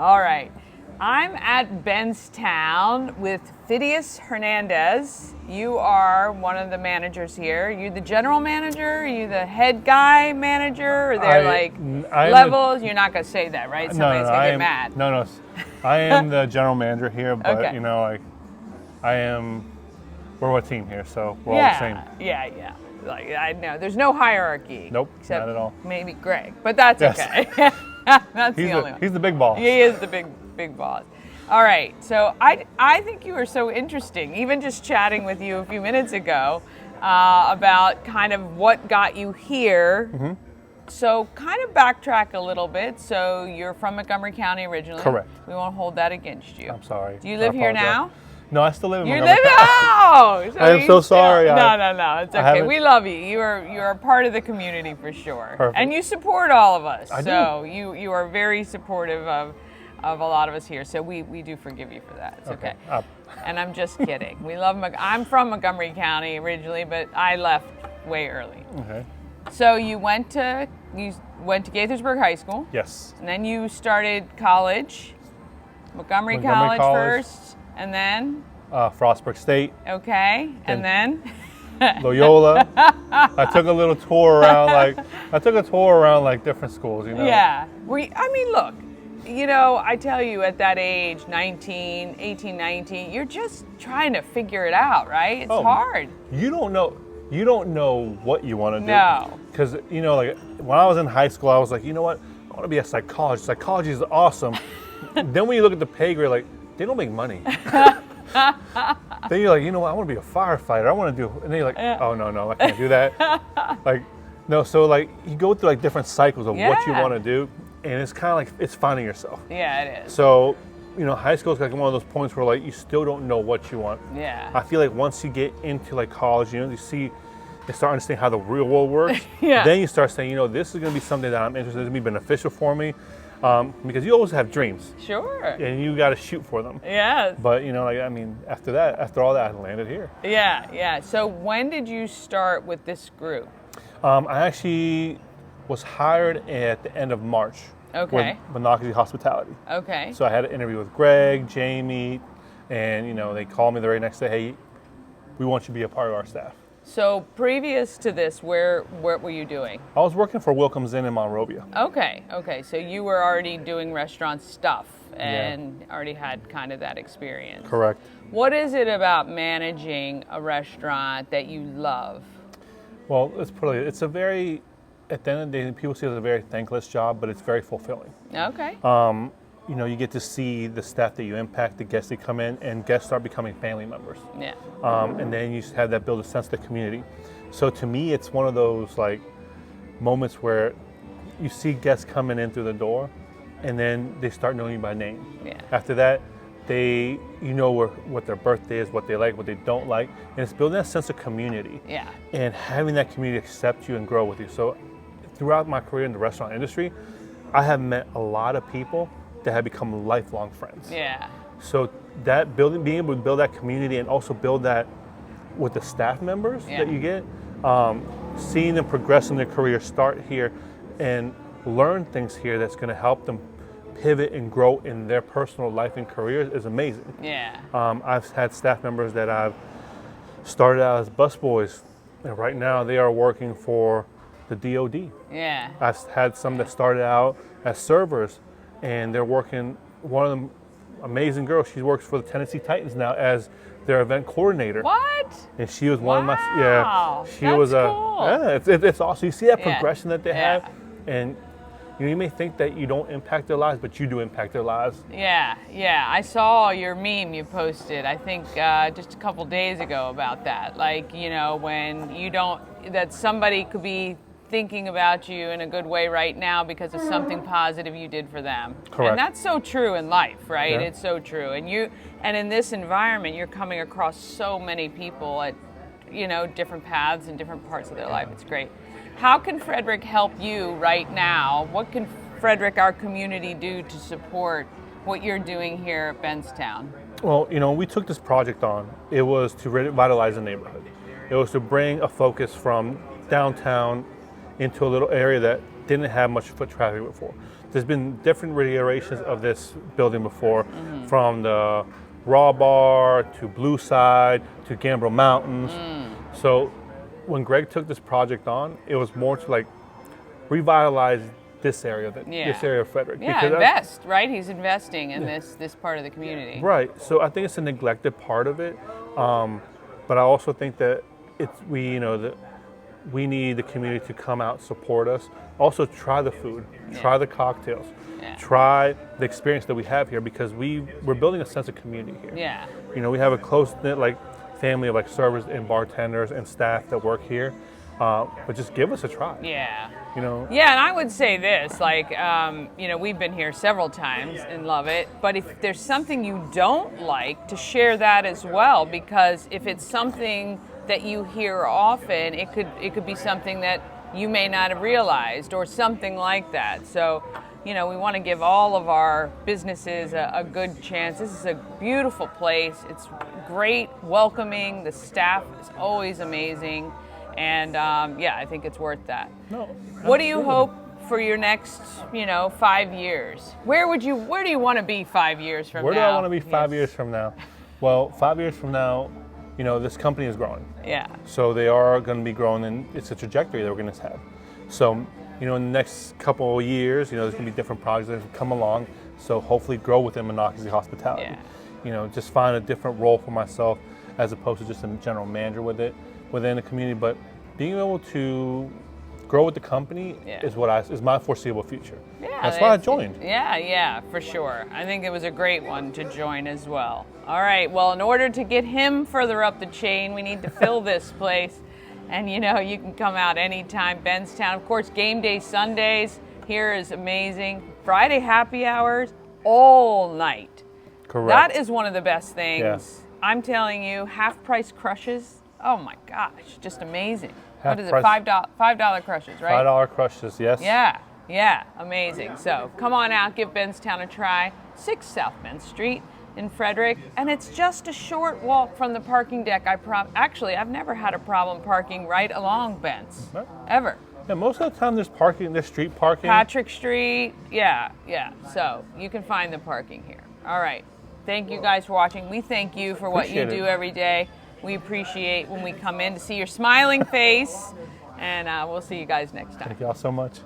All right. I'm at Bentztown with Fidias Hernandez. You are one of the managers here. Are you the general manager? Are you the head guy manager? Are there levels? You're not going to say that, right? Somebody's going to get mad. No. I am the general manager here, but Okay. we're a team here, so we're all the same. Yeah. I know. There's no hierarchy. Nope, except not at all. Maybe Greg, but that's okay. That's the only one. He's the big boss. He is the big boss. All right, so I think you were so interesting, even just chatting with you a few minutes ago about kind of what got you here. Mm-hmm. So kind of backtrack a little bit. So you're from Montgomery County originally. Correct. We won't hold that against you. I'm sorry. Do you live here now? No, I still live in You Montgomery live? Oh! So I am so sorry. No. It's okay. We love you. You're a part of the community for sure. Perfect. And you support all of us. I so do. You are very supportive of a lot of us here. So we do forgive you for that. It's okay. And I'm just kidding. We love I'm from Montgomery County originally, but I left way early. Okay. So you went to Gaithersburg High School. Yes. And then you started college. Montgomery College first. And then? Frostburg State. Okay, and then? Loyola. I took a little tour around like different schools, you know. Yeah. Look, I tell you at that age, 18, 19, you're just trying to figure it out, right? It's hard. You don't know what you want to do. No. Because, when I was in high school, I was like, you know what? I want to be a psychologist. Psychology is awesome. Then when you look at the pay grade, like, they don't make money. Then you're like, I want to be a firefighter. I want to do, and then you're like, oh no, I can't do that. So you go through different cycles of what you want to do, and it's kind of like it's finding yourself. Yeah, it is. So, high school is one of those points where you still don't know what you want. Yeah. I feel like once you get into college, you start understanding how the real world works. Yeah. Then you start saying, this is going to be something that I'm interested in, to be beneficial for me. Because you always have dreams. Sure. And you got to shoot for them. Yes. But, after all that, I landed here. Yeah. So when did you start with this group? I actually was hired at the end of March. Okay. With Monocacy Hospitality. Okay. So I had an interview with Greg, Jamie, and, they called me the very next day, hey, we want you to be a part of our staff. So previous to this, what were you doing? I was working for Wilcomb's Inn in Monrovia. Okay. So you were already doing restaurant stuff and already had kind of that experience. Correct. What is it about managing a restaurant that you love? Well, it's a very, at the end of the day, people see it as a very thankless job, but it's very fulfilling. Okay. You get to see the staff that you impact, the guests that come in, and guests start becoming family members. Yeah. And then you have that build a sense of the community. So to me, it's one of those moments where you see guests coming in through the door, and then they start knowing you by name. Yeah. After that, they what their birthday is, what they like, what they don't like, and it's building that sense of community. Yeah. And having that community accept you and grow with you. So throughout my career in the restaurant industry, I have met a lot of people that have become lifelong friends. Yeah. So that being able to build that community and also build that with the staff members that you get, seeing them progress in their career, start here and learn things here that's going to help them pivot and grow in their personal life and careers is amazing. Yeah. I've had staff members that I've started out as busboys, and right now they are working for the DOD. Yeah. I've had some that started out as servers, and they're working, one of them, amazing girl, she works for the Tennessee Titans now as their event coordinator. What? And she was one of my, she that's was cool. It's awesome. You see that progression that they Yeah. have, and you may think that you don't impact their lives, but you do impact their lives. Yeah. I saw your meme you posted, I think just a couple days ago about that. When you don't, that somebody could be thinking about you in a good way right now because of something positive you did for them. Correct. And that's so true in life, right? Yeah. It's so true. And in this environment, you're coming across so many people at, different paths and different parts of their life. It's great. How can Frederick help you right now? What can Frederick, our community, do to support what you're doing here at Bentztown? Well, we took this project on. It was to revitalize the neighborhood. It was to bring a focus from downtown into a little area that didn't have much foot traffic before. there's been different reiterations of this building before, from the Raw Bar to Blue Side to Gambrel Mountains. So when Greg took this project on, it was more to like revitalize this area, this area of Frederick. Yeah, invest, right? He's investing in this part of the community. Right. So I think it's a neglected part of it, but I also think that we need the community to come out, support us. Also, try the food, try the cocktails, try the experience that we have here, because we're building a sense of community here. Yeah. You know, we have a close knit family of servers and bartenders and staff that work here. But just give us a try. Yeah. You know. Yeah, and I would say this, we've been here several times and love it. But if there's something you don't like, to share that as well, because if it's something that you hear often, it could be something that you may not have realized, or something like that. So, we want to give all of our businesses a good chance. This is a beautiful place. It's great, welcoming. The staff is always amazing. And I think it's worth that. No. What do you hope for your next, 5 years? Where do you want to be 5 years from now? Where do I want to be 5 years from now? Well, 5 years from now, this company is growing. Yeah. So they are going to be growing, and it's a trajectory that we're going to have. So, in the next couple of years, there's going to be different projects that come along. So hopefully grow within Monocacy Hospitality. Yeah. Just find a different role for myself as opposed to just a general manager within the community. But being able to grow with the company is my foreseeable future. Yeah, that's why I joined. Yeah, for sure. I think it was a great one to join as well. All right, well, in order to get him further up the chain, we need to fill this place. And you can come out anytime. Bentztown, of course, game day Sundays here is amazing. Friday happy hours all night. Correct. That is one of the best things. Yes. I'm telling you, half price crushes. Oh my gosh, just amazing. Half what is price. it? $5 crushes, right? $5 crushes, yes. Yeah, amazing. So come on out, give Bentztown a try. 6 South Main Street in Frederick, and it's just a short walk from the parking deck. Actually, I've never had a problem parking right along Bentz, ever. Yeah, most of the time there's street parking. Patrick Street, yeah. So you can find the parking here. All right. Thank you guys for watching. We thank you for what you do every day. We appreciate when we come in to see your smiling face, and we'll see you guys next time. Thank you all so much.